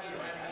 Like I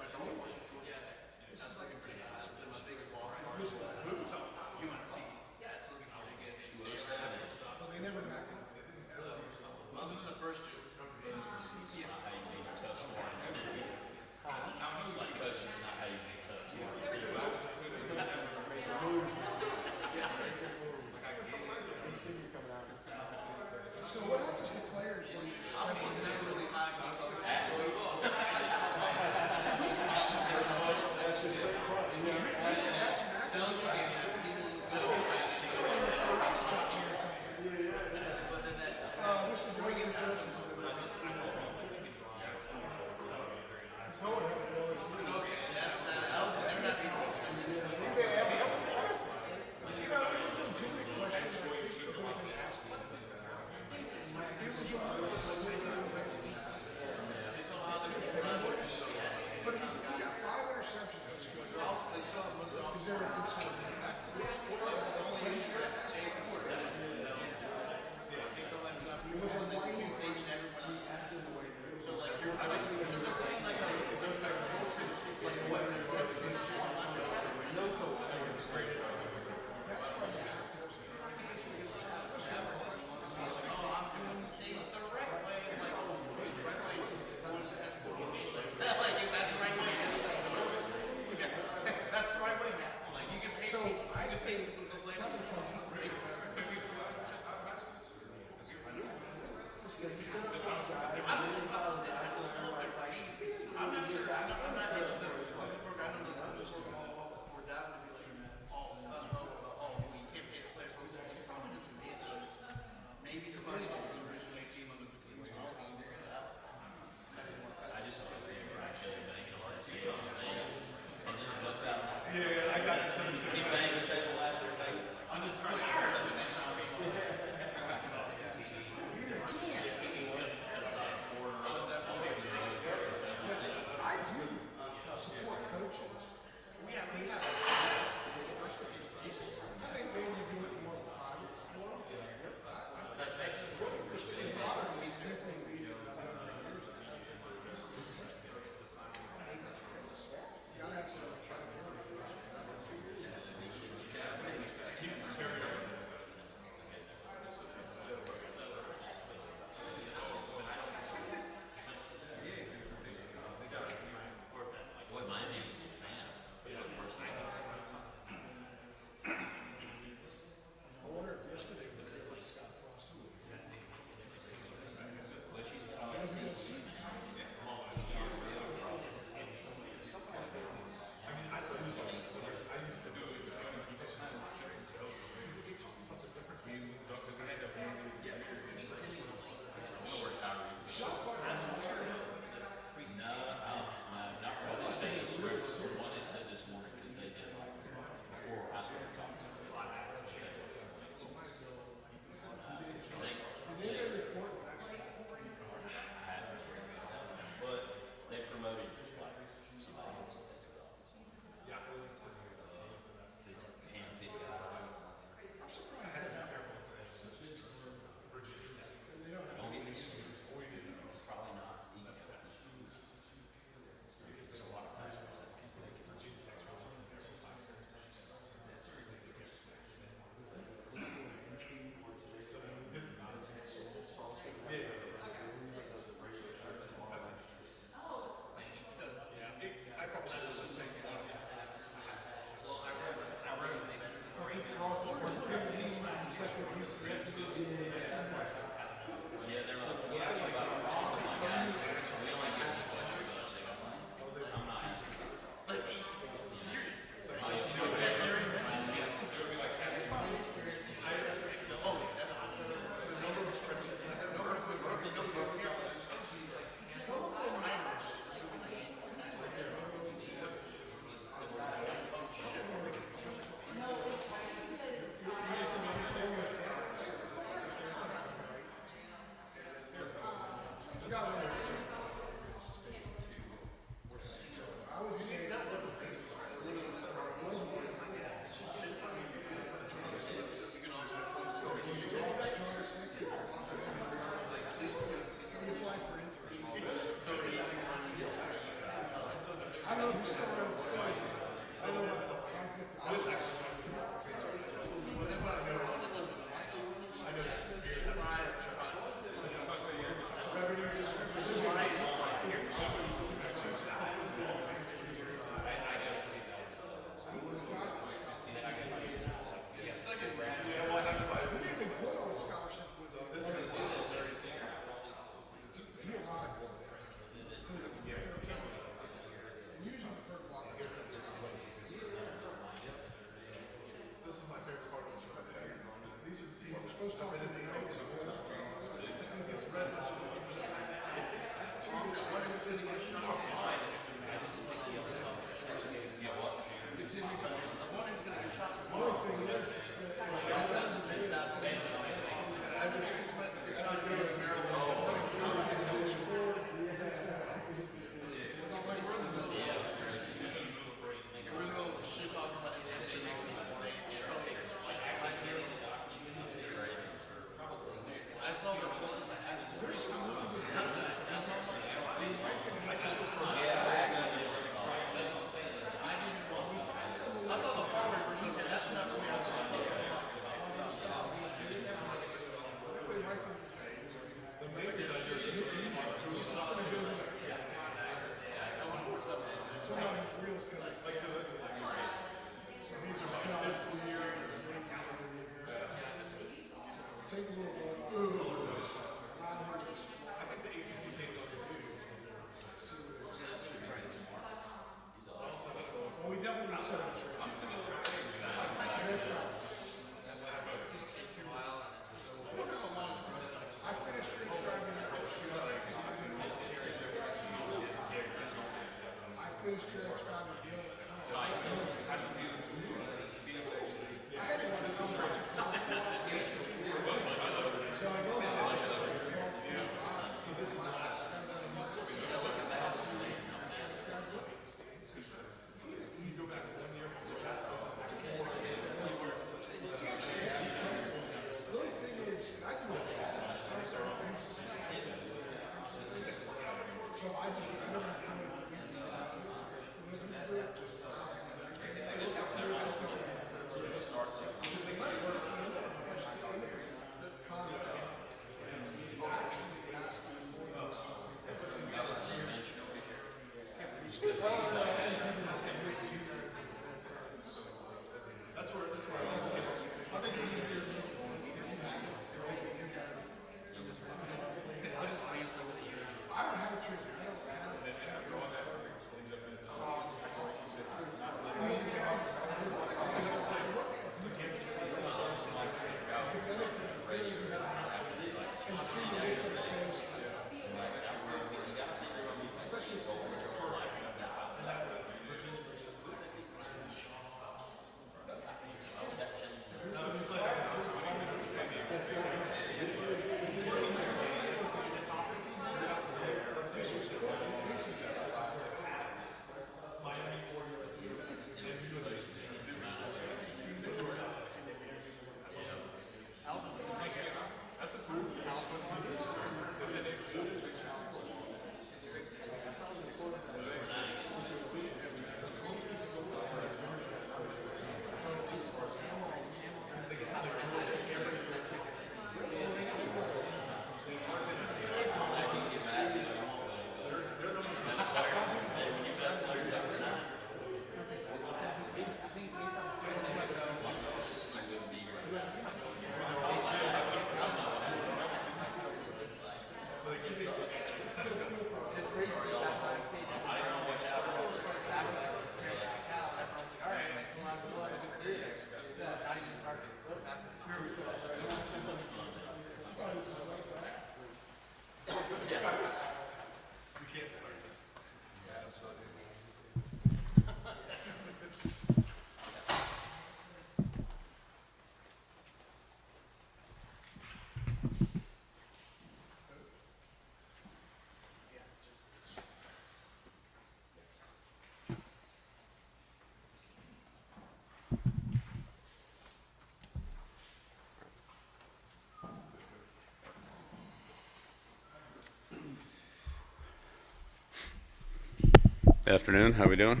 Afternoon. How we doing?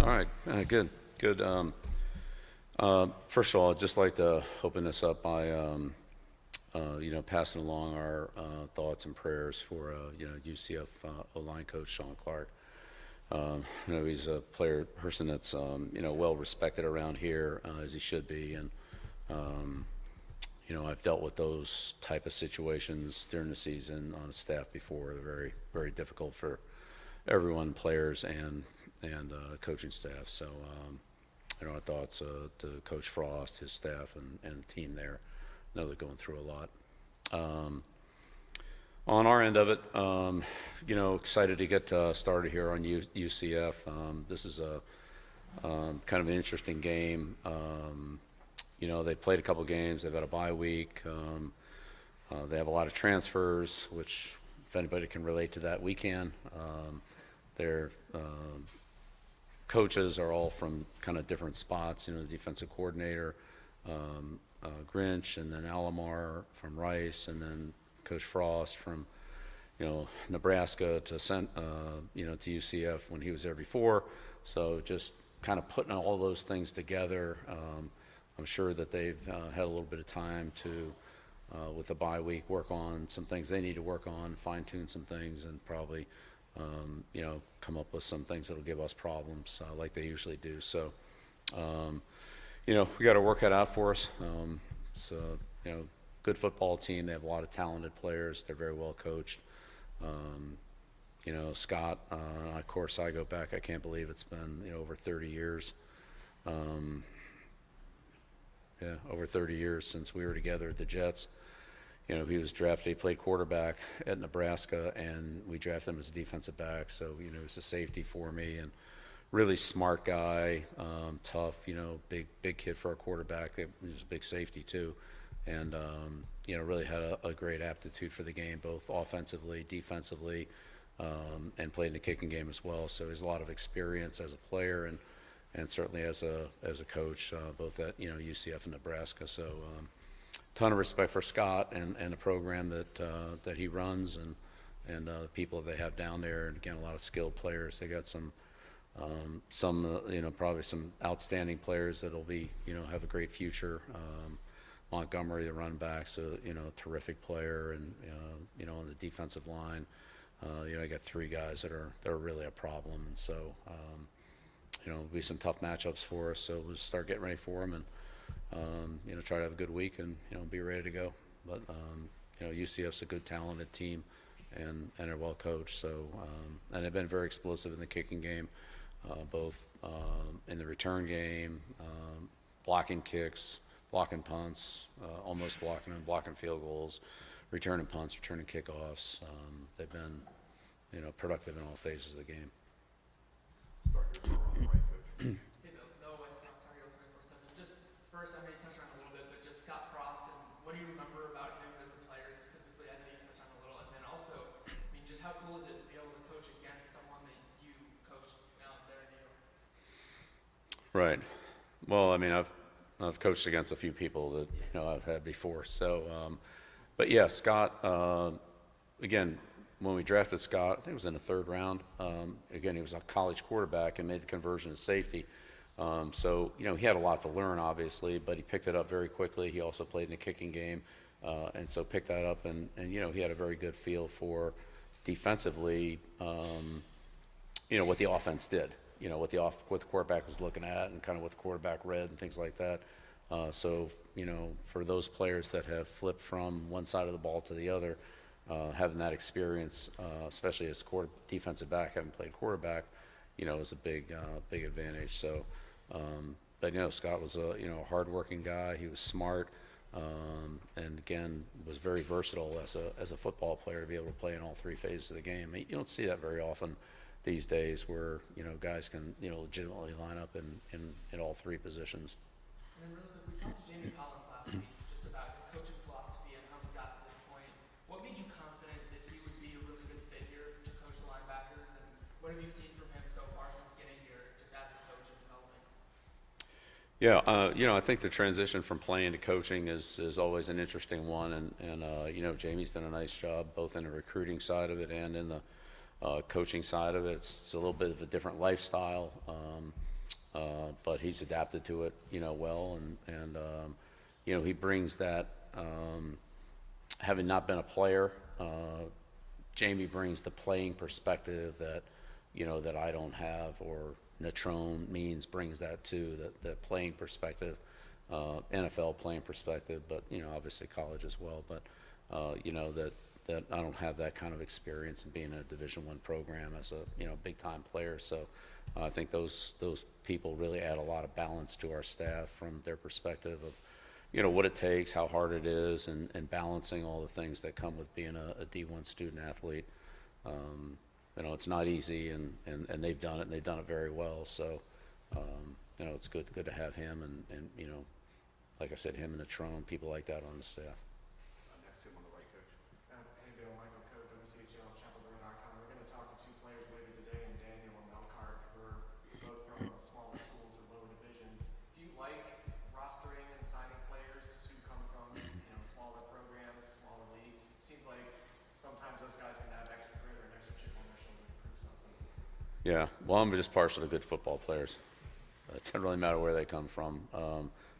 All right. Good. Good. First of all, I'd just like to open this up by, passing along our thoughts and prayers for, UCF O-line coach Sean Clark. He's a person that's, well respected around here, as he should be, and I've dealt with those type of situations during the season on the staff before. They're very, very difficult for everyone, players and coaching staff. So, our thoughts to Coach Frost, his staff, and the team there. I know they're going through a lot. On our end of it, excited to get started here on UCF. This is a kind of an interesting game. They played a couple games. They've had a bye week. They have a lot of transfers, which if anybody can relate to that, we can. Their coaches are all from kind of different spots. The defensive coordinator, Grinch, and then Alomar from Rice, and then Coach Frost from, Nebraska to UCF when he was there before. So just kind of putting all those things together. I'm sure that they've had a little bit of time to, with the bye week, work on some things they need to work on, fine-tune some things, and probably, come up with some things that'll give us problems like they usually do. So, we got to work that out for us. It's a, good football team. They have a lot of talented players. They're very well coached. Scott, of course, I go back. I can't believe it's been, over 30 years. Over 30 years since we were together at the Jets. He was drafted, he played quarterback at Nebraska, and we drafted him as a defensive back. So, he was a safety for me, and really smart guy, tough, big kid for a quarterback. He was a big safety too. And, really had a great aptitude for the game, both offensively, defensively, and played in the kicking game as well. So he has a lot of experience as a player and certainly as a coach, both at, UCF and Nebraska. So, ton of respect for Scott and the program that he runs and the people they have down there. And again, a lot of skilled players. They got some probably some outstanding players that'll be, have a great future. Montgomery, the run back, so, terrific player, and, on the defensive line, I got three guys that are really a problem. And so, it'll be some tough matchups for us. So we'll start getting ready for them and, try to have a good week and, be ready to go. But, UCF's a good, talented team and they're well coached. So, and they've been very explosive in the kicking game, both in the return game, blocking kicks, blocking punts, almost blocking them, blocking field goals, returning punts, returning kickoffs. They've been, productive in all phases of the game. Hey, Bill, West Coast, Tar Heels 24/7. Just first, I know you touched on it a little bit, but just Scott Frost, and what do you remember about him as a player specifically? I know you touched on it a little, and then also, just how cool is it to be able to coach against someone that you coached there in New York? Right. Well, I've coached against a few people that I've had before. So, but yeah, Scott. Again, when we drafted Scott, I think it was in the third round. Again, he was a college quarterback and made the conversion to safety. So, he had a lot to learn, obviously, but he picked it up very quickly. He also played in the kicking game, and so picked that up. And he had a very good feel for defensively, what the offense did. What the quarterback was looking at and kind of what the quarterback read and things like that. So, for those players that have flipped from one side of the ball to the other, having that experience, especially as defensive back, having played quarterback, is a big advantage. So, but Scott was a hardworking guy. He was smart, and again was very versatile as a football player to be able to play in all three phases of the game. You don't see that very often these days, where guys can legitimately line up in all three positions. And then really quick, we talked to Jamie Collins last week just about his coaching philosophy and how he got to this point. What made you confident that he would be a really good fit here to coach the linebackers, and what have you seen from him so far since getting here, just as a coach and developing? Yeah, I think the transition from playing to coaching is always an interesting one, and Jamie's done a nice job both in the recruiting side of it and in the coaching side of it. It's a little bit of a different lifestyle, but he's adapted to it, well, and he brings that, having not been a player, Jamie brings the playing perspective that, that I don't have, or Natrone Means brings that too, the playing perspective, NFL playing perspective, but, obviously college as well, but, that I don't have that kind of experience in being in a Division I program as a, big time player. So I think those people really add a lot of balance to our staff from their perspective of, what it takes, how hard it is, and balancing all the things that come with being a D1 student athlete. It's not easy, and they've done it, and they've done it very well. So, it's good to have him, and like I said, him and Natrone, people like that on the staff. Next to him on the right, Coach. Hey, Bill, Michael Coe, WCHL.com. We're going to talk to two players later today, and Daniel and Melcart, who are both from smaller schools and lower divisions. Do you like rostering and signing players who come from, smaller programs, smaller leagues? It seems like sometimes those guys can have extra grit or an extra chip on their shoulder to prove something. Yeah, well, I'm just partial to good football players. It doesn't really matter where they come from.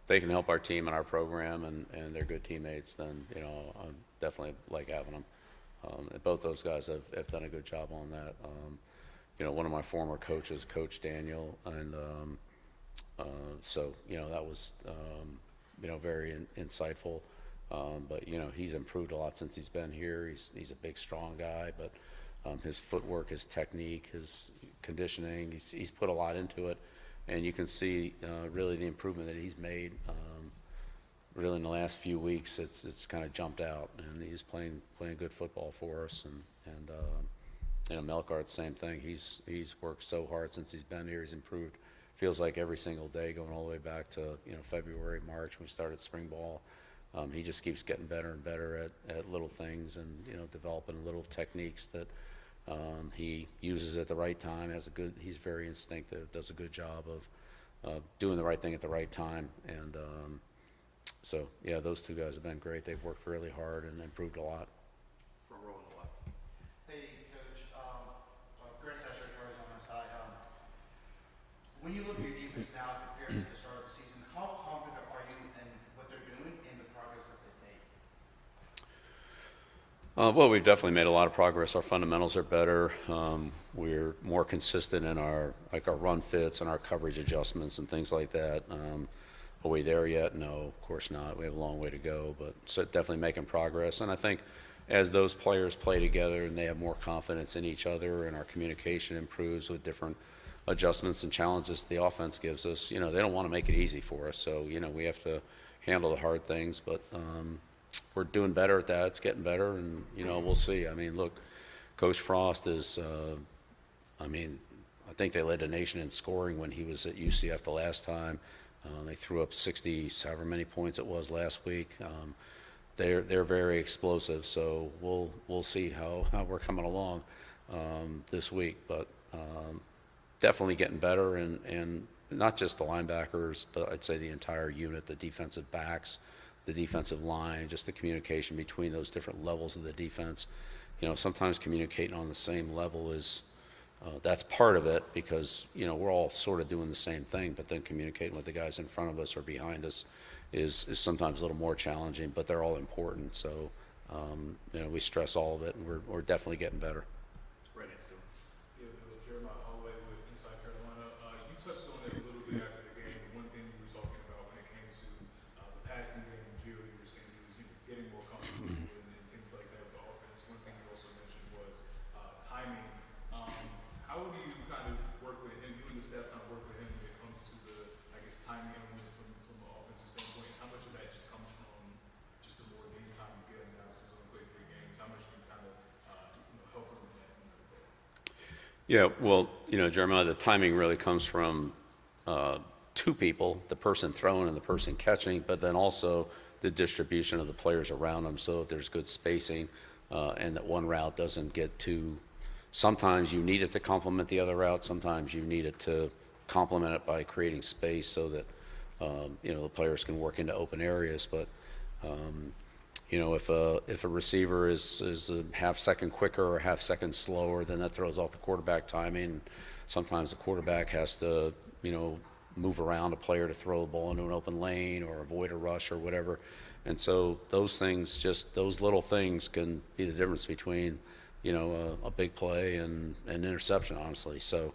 If they can help our team and our program, and they're good teammates, then, I definitely like having them. Both those guys have done a good job on that. One of my former coaches, Coach Daniel, and so, that was, very insightful. But, he's improved a lot since he's been here. He's a big, strong guy, but his footwork, his technique, his conditioning, he's put a lot into it. And you can see really the improvement that he's made. Really in the last few weeks, it's kind of jumped out, and he's playing good football for us. And Melcart, same thing. He's worked so hard since he's been here. He's improved. Feels like every single day, going all the way back to February, March when we started spring ball. He just keeps getting better and better at little things, and developing little techniques that he uses at the right time. He's very instinctive. Does a good job of doing the right thing at the right time. And so yeah, those two guys have been great. They've worked really hard and improved a lot. Front row on the left. Hey, Coach. Grant Sesher, Arizona side. When you look at your defense now compared to the start of the season, how confident are you in what they're doing and the progress that they've made? Well, we've definitely made a lot of progress. Our fundamentals are better. We're more consistent in our run fits and our coverage adjustments and things like that. Are we there yet? No, of course not. We have a long way to go, but so definitely making progress. And I think as those players play together and they have more confidence in each other, and our communication improves with different adjustments and challenges the offense gives us, they don't want to make it easy for us. So, we have to handle the hard things, but we're doing better at that. It's getting better, and, we'll see. I mean, look, Coach Frost is, I think they led the nation in scoring when he was at UCF the last time. They threw up 60, however many points it was last week. They're very explosive, so we'll see how we're coming along this week. But definitely getting better, and not just the linebackers, but I'd say the entire unit, the defensive backs, the defensive line, just the communication between those different levels of the defense. Sometimes communicating on the same level is that's part of it, because we're all sort of doing the same thing, but then communicating with the guys in front of us or behind us is sometimes a little more challenging, but they're all important. So we stress all of it, and we're definitely getting better. Right next to him. Yeah, Jeremiah Holloway with Inside Carolina. You touched on it a little bit after the game. One thing you were talking about when it came to the passing game, and Gio, you were saying he was getting more comfortable and things like that with the offense. One thing you also mentioned was timing. How do you kind of work with him? You and the staff kind of work with him when it comes to the, timing element from the offensive standpoint. How much of that just comes from just the more game time you get now since we play 3 games? How much do you kind of help him with that? Yeah, well, Jeremiah, the timing really comes from two people, the person throwing and the person catching, but then also the distribution of the players around them, so there's good spacing, and that one route doesn't get too. Sometimes you need it to complement the other route. Sometimes you need it to complement it by creating space so that the players can work into open areas. But if a receiver is a half second quicker or a half second slower, then that throws off the quarterback timing. Sometimes the quarterback has to, move around a player to throw the ball into an open lane or avoid a rush or whatever. And so those things, just those little things can be the difference between, a big play and an interception, honestly. So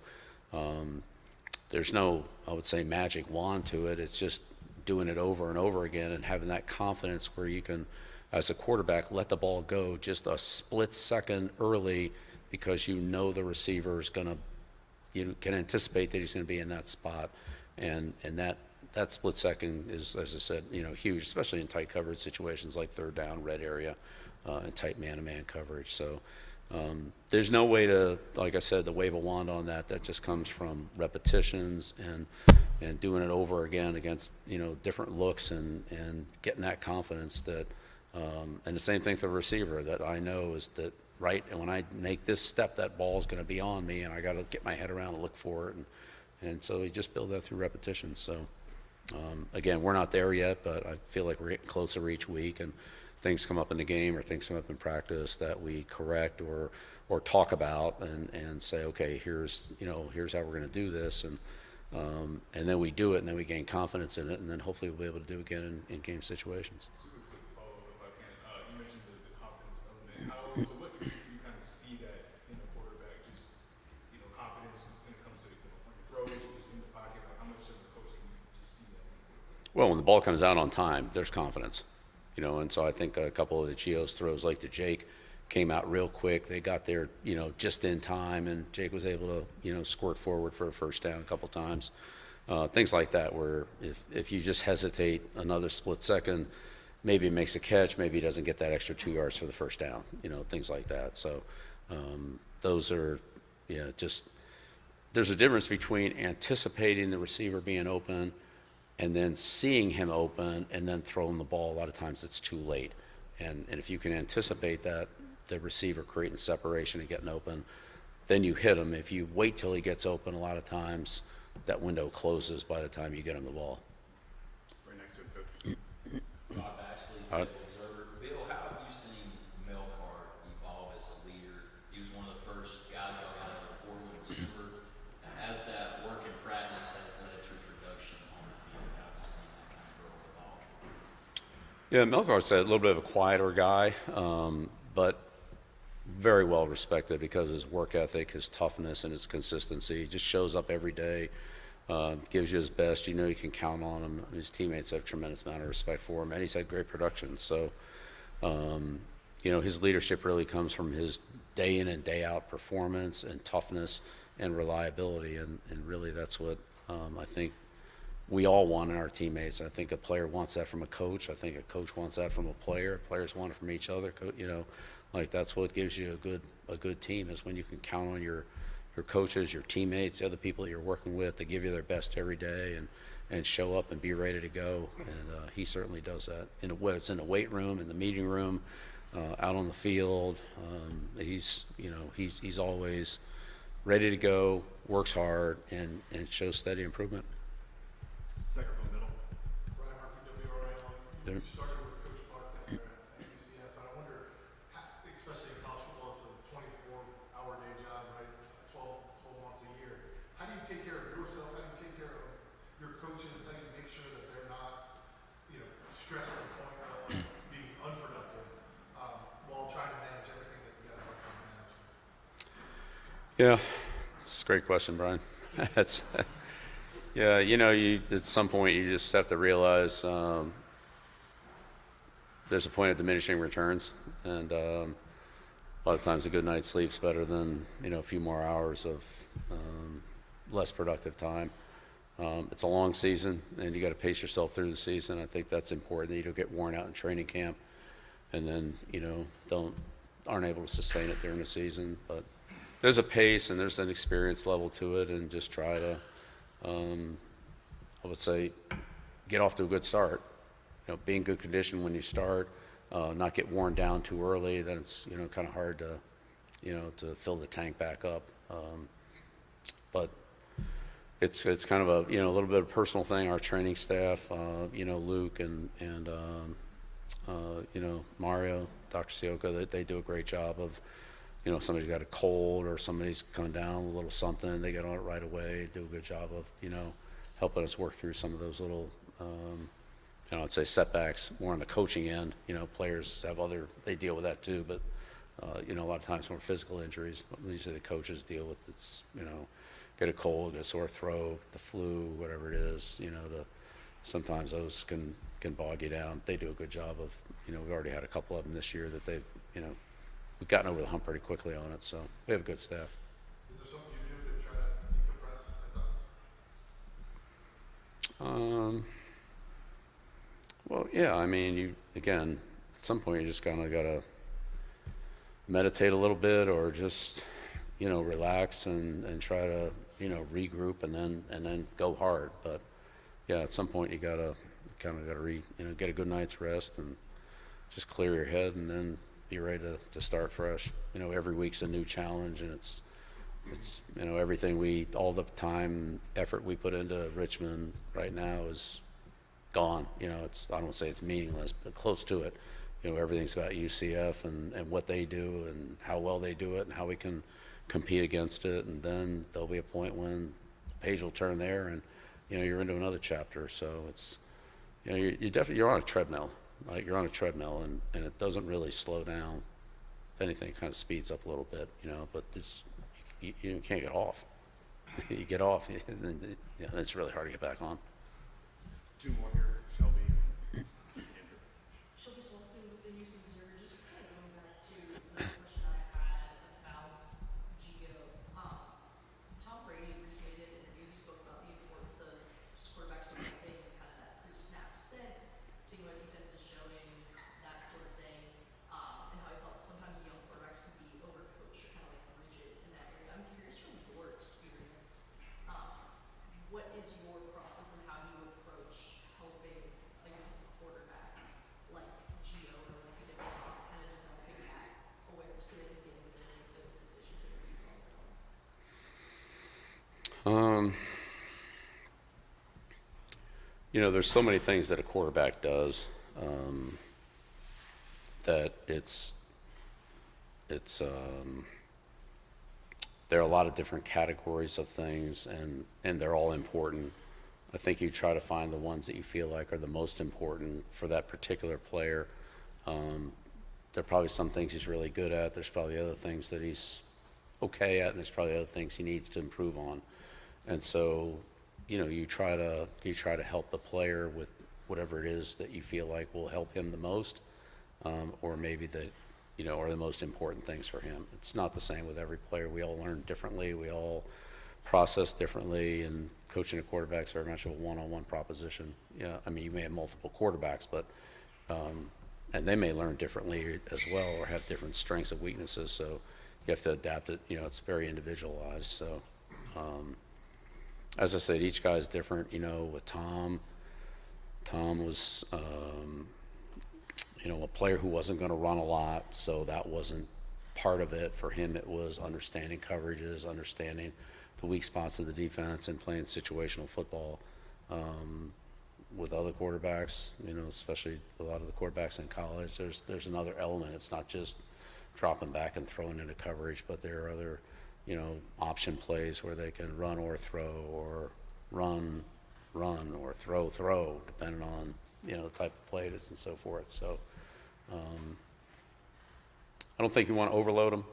there's no, I would say, magic wand to it. It's just doing it over and over again and having that confidence where you can, as a quarterback, let the ball go just a split second early because the receiver is going to, you can anticipate that he's going to be in that spot. And that split second is, as I said, huge, especially in tight coverage situations like third down, red area, and tight man-to-man coverage. So there's no way to, like I said, to wave a wand on that. That just comes from repetitions and doing it over again against, different looks and getting that confidence that, and the same thing for the receiver, that I know is that, right, and when I make this step, that ball is going to be on me, and I got to get my head around and look for it. And so you just build that through repetition. So, again, we're not there yet, but I feel like we're getting closer each week, and things come up in the game or things come up in practice that we correct or talk about and say, okay, here's how we're going to do this. And then we do it, and then we gain confidence in it, and then hopefully we'll be able to do it again in game situations. Super quick follow-up, if I can. You mentioned the confidence element. To what degree do you kind of see that in the quarterback? Just confidence when it comes to when he throws, just in the pocket. Like how much as a coach can you just see that? Well, when the ball comes out on time, there's confidence, and so I think a couple of the Geo's throws, like to Jake, came out real quick. They got there, just in time, and Jake was able to, squirt forward for a first down a couple times. Things like that, where if you just hesitate another split second, maybe it makes a catch, maybe he doesn't get that extra 2 yards for the first down, things like that. So those are, just there's a difference between anticipating the receiver being open and then seeing him open and then throwing the ball. A lot of times it's too late. And if you can anticipate that, the receiver creating separation and getting open, then you hit him. If you wait till he gets open, a lot of times that window closes by the time you get him the ball. Right next to it, Coach. Rob Baxley, All right. Field Observer. Bill, how have you seen Melcar evolve as a leader? He was one of the first guys y'all got out of the portal in December. As that work in practice has led to production on the field, how have you seen that kind of grow and evolve? Yeah, Melkar's a little bit of a quieter guy, but very well respected because of his work ethic, his toughness, and his consistency. He just shows up every day, gives you his best. You can count on him. His teammates have a tremendous amount of respect for him, and he's had great production. So, his leadership really comes from his day in and day out performance and toughness and reliability, and really that's what I think we all want in our teammates. I think a player wants that from a coach. I think a coach wants that from a player. Players want it from each other. Like that's what gives you a good team, is when you can count on your coaches, your teammates, the other people that you're working with to give you their best every day and show up and be ready to go. And he certainly does that. It's in the weight room, in the meeting room, out on the field. He's always ready to go, works hard, and shows steady improvement. Second from middle. Ryan Murphy, WRAL. There. You started with Coach Clark at UCF. I wonder, especially in college football, it's a 24-hour day job, right? 12 months a year. How do you take care of yourself? How do you take care of your coaches? How do you make sure that they're not, stressed to the point of being unproductive while trying to manage everything that you guys are trying to manage? Yeah, it's a great question, Brian. That's yeah, at some point you just have to realize there's a point of diminishing returns, and a lot of times a good night's sleep's better than a few more hours of less productive time. It's a long season, and you got to pace yourself through the season. I think that's important, that you don't get worn out in training camp, and then aren't able to sustain it during the season. But there's a pace and there's an experience level to it, and just try to, I would say, get off to a good start. Be in good condition when you start, not get worn down too early. Then it's kind of hard to, to fill the tank back up. But it's kind of a little bit of a personal thing. Our training staff, Luke and Mario, Dr. Sioka, they do a great job of, if somebody's got a cold or somebody's coming down with a little something, they get on it right away, do a good job of, helping us work through some of those little, I'd say setbacks more on the coaching end. Players have they deal with that too, but, a lot of times more physical injuries, usually the coaches deal with get a cold, get a sore throat, the flu, whatever it is, sometimes those can bog you down. They do a good job of, we've already had a couple of them this year that they've, we've gotten over the hump pretty quickly on it, so we have a good staff. Is there something you do to try to decompress at times? Well, yeah, I mean, again, at some point you just kind of got to meditate a little bit or just, relax and try to, regroup and then go hard. But yeah, at some point you get a good night's rest and just clear your head and then be ready to start fresh. Every week's a new challenge, and it's everything all the time effort we put into Richmond right now is gone. I don't want to say it's meaningless, but close to it. Everything's about UCF and what they do and how well they do it and how we can compete against it. And then there'll be a point when the page will turn there and, you're into another chapter. So it's, you're on a treadmill. Like you're on a treadmill and it doesn't really slow down. If anything, it kind of speeds up a little bit, but you can't get off. You get off, and then, it's really hard to get back on. Two more here, Shelby. Shelby Swanson with the News Observer. Just kind of going back to the question I had about Gio. Tom Brady recently did an interview. He spoke about the importance of just quarterbacks developing and kind of that pre-snap sense, seeing what defense is showing, that sort of thing, and how I felt sometimes young quarterbacks can be overcoached or kind of like rigid in that area. I'm curious from your experience, what is your process and how do you approach helping a young quarterback like Gio or like a different Tom kind of developing that awareness so they can be able to make those decisions and reads on their own? There's so many things that a quarterback does that there are a lot of different categories of things, and they're all important. I think you try to find the ones that you feel like are the most important for that particular player. There are probably some things he's really good at. There's probably other things that he's okay at, and there's probably other things he needs to improve on. And so, you try to help the player with whatever it is that you feel like will help him the most, or maybe are the most important things for him. It's not the same with every player. We all learn differently. We all process differently, and coaching a quarterback is very much a one-on-one proposition. I mean, you may have multiple quarterbacks, but and they may learn differently as well or have different strengths and weaknesses. So you have to adapt it. It's very individualized. So as I said, each guy is different. With Tom was a player who wasn't going to run a lot, so that wasn't part of it. For him, it was understanding coverages, understanding the weak spots of the defense, and playing situational football. With other quarterbacks, especially a lot of the quarterbacks in college, there's another element. It's not just dropping back and throwing into coverage, but there are other, option plays where they can run or throw, or run or throw, depending on, the type of play it is and so forth. So I don't think you want to overload them.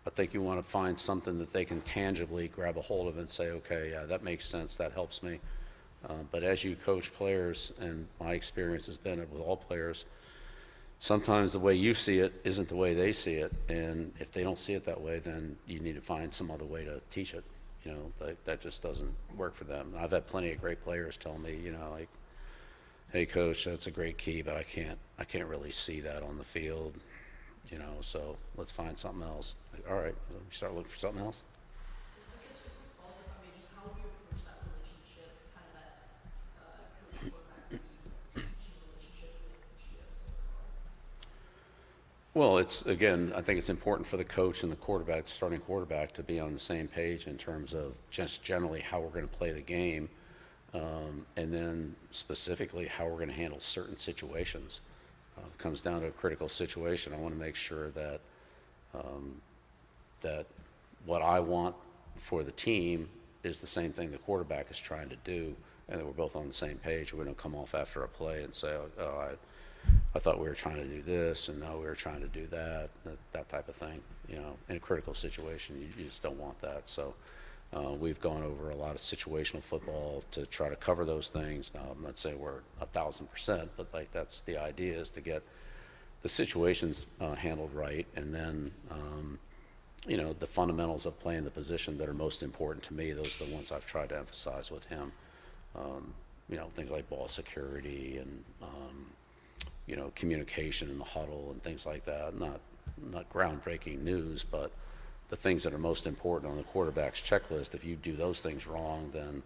I think you want to find something that they can tangibly grab a hold of and say, okay, yeah, that makes sense, that helps me. But as you coach players, and my experience has been with all players, sometimes the way you see it isn't the way they see it. And if they don't see it that way, then you need to find some other way to teach it. That just doesn't work for them. I've had plenty of great players tell me, like, hey, coach, that's a great key, but I can't really see that on the field, so let's find something else. Like, all right, we start looking for something else. I guess just a quick follow-up, if I may, just how would you approach that relationship, kind of that coach-quarterback teaching relationship with Gio so far? Well, I think it's important for the coach and the quarterback, starting quarterback, to be on the same page in terms of just generally how we're going to play the game, and then specifically how we're going to handle certain situations. comes down to a critical situation, I want to make sure that that what I want for the team is the same thing the quarterback is trying to do, and that we're both on the same page. We don't come off after a play and say, oh, I thought we were trying to do this, and no, we were trying to do that type of thing. You know, in a critical situation, you just don't want that. So we've gone over a lot of situational football to try to cover those things. Now, I'm not saying we're 1,000%, but like that's the idea, is to get the situations handled right, and then you know, the fundamentals of playing the position that are most important to me, those are the ones I've tried to emphasize with him. You know, things like ball security and you know, communication in the huddle and things like that. Not groundbreaking news, but the things that are most important on the quarterback's checklist. If you do those things wrong, then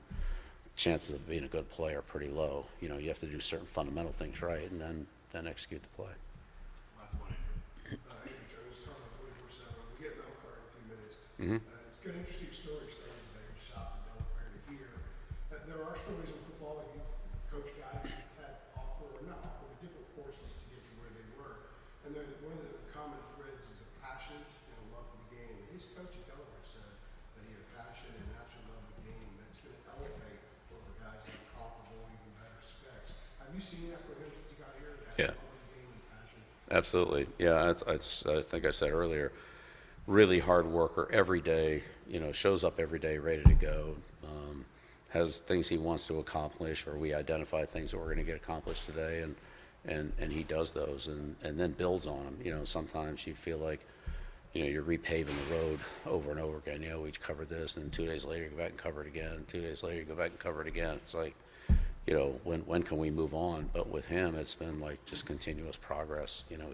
chances of being a good player are pretty low. You know, you have to do certain fundamental things right, and then execute the play. Last one, Andrew. Andrew Jones, talking about 24/7. We get Melcar in a few minutes. Mm-hmm. It's got an interesting story starting today. We shot in Delaware to here. There are stories in football that you've coached guys who had awkward or not awkward, but different courses to get to where they were. And then one of the common threads is a passion and a love for the game. And his coach at Delaware said that he had a passion and an absolute love of the game that's going to elevate over guys that are comparable, even better specs. Have you seen that for him since he got here? That Yeah. love of the game and passion? Absolutely. Yeah, I think I said earlier, really hard worker every day, you know, shows up every day ready to go, has things he wants to accomplish, or we identify things that we're going to get accomplished today, and he does those and then builds on them. You know, sometimes you feel like, you know, you're repaving the road over and over again. You know, we covered this, and then 2 days later you go back and cover it again, and 2 days later you go back and cover it again. It's like, you know, when can we move on? But with him, it's been like just continuous progress. You know,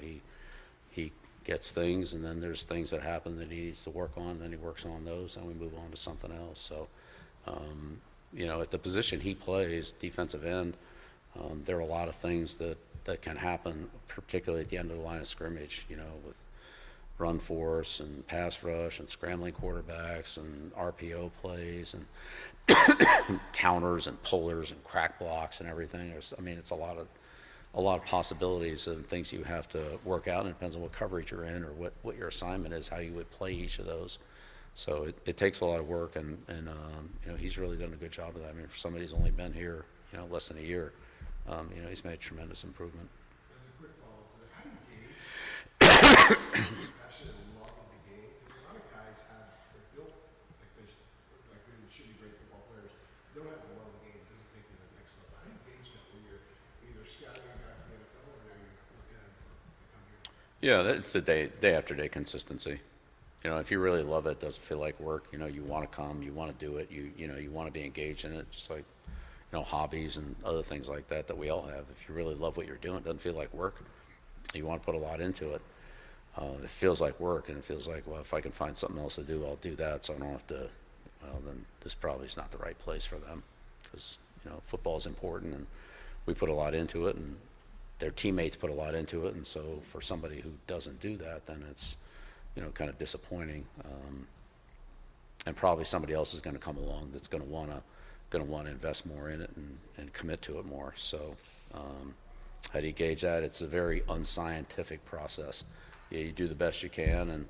he gets things, and then there's things that happen that he needs to work on, and then he works on those, and we move on to something else. So, you know, at the position he plays, defensive end, there are a lot of things that can happen, particularly at the end of the line of scrimmage, you know, with run force and pass rush and scrambling quarterbacks and RPO plays and counters and pullers and crack blocks and everything. I mean, it's a lot of possibilities and things you have to work out, and it depends on what coverage you're in or what your assignment is, how you would play each of those. So it takes a lot of work, and you know, he's really done a good job of that. I mean, for somebody who's only been here, you know, less than a year, you know, he's made tremendous improvement. As a quick follow-up to that, how do you gauge passion and love of the game? Because a lot of guys they're built like they should be great football players. They don't have the love of the game. It doesn't take them to the next level. How do you gauge that when you're either scouting a guy from the NFL or now you're looking at him to come here? Yeah, that's the day after day consistency. You know, if you really love it, it doesn't feel like work. You know, you want to come, you want to do it, you know, you want to be engaged in it, just like, you know, hobbies and other things like that we all have. If you really love what you're doing, it doesn't feel like work. You want to put a lot into it. It feels like work, and it feels like, well, if I can find something else to do, I'll do that, so I don't have to, well, then this probably is not the right place for them, because, you know, football is important, and we put a lot into it, and their teammates put a lot into it, and so for somebody who doesn't do that, then it's, you know, kind of disappointing. And probably somebody else is going to come along that's going to want to invest more in it and commit to it more. So how do you gauge that? It's a very unscientific process. Yeah, you do the best you can,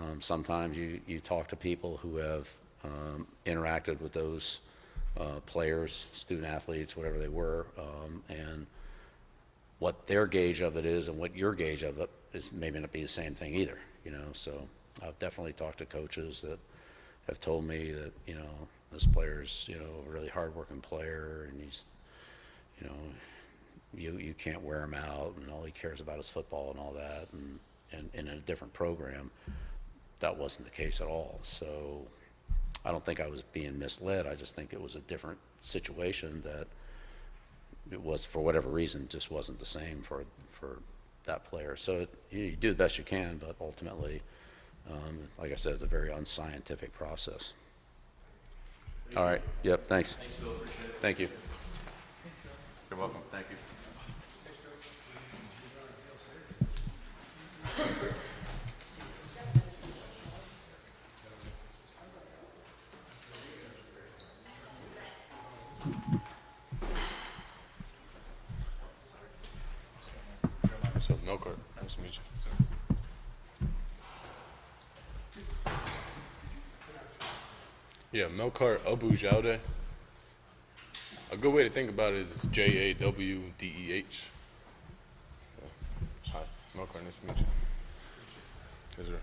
and sometimes you talk to people who have interacted with those players, student athletes, whatever they were, and what their gauge of it is and what your gauge of it is maybe not be the same thing either, you know. So I've definitely talked to coaches that have told me that, you know, this player's, you know, a really hardworking player, and he's, you know, you can't wear him out, and all he cares about is football and all that, and in a different program, that wasn't the case at all. So I don't think I was being misled. I just think it was a different situation that it was, for whatever reason, just wasn't the same for that player. So you do the best you can, but ultimately, like I said, it's a very unscientific process. All right. Yep. Thanks. Thanks, Bill. Appreciate it. Thank you. Thanks, Bill. You're welcome. Thank you. Melkart. Nice to meet you. So, Yeah, Melkart Abu Jaude. A good way to think about it is Jawdeh. Hi, Melkart. Nice to meet you. Israel.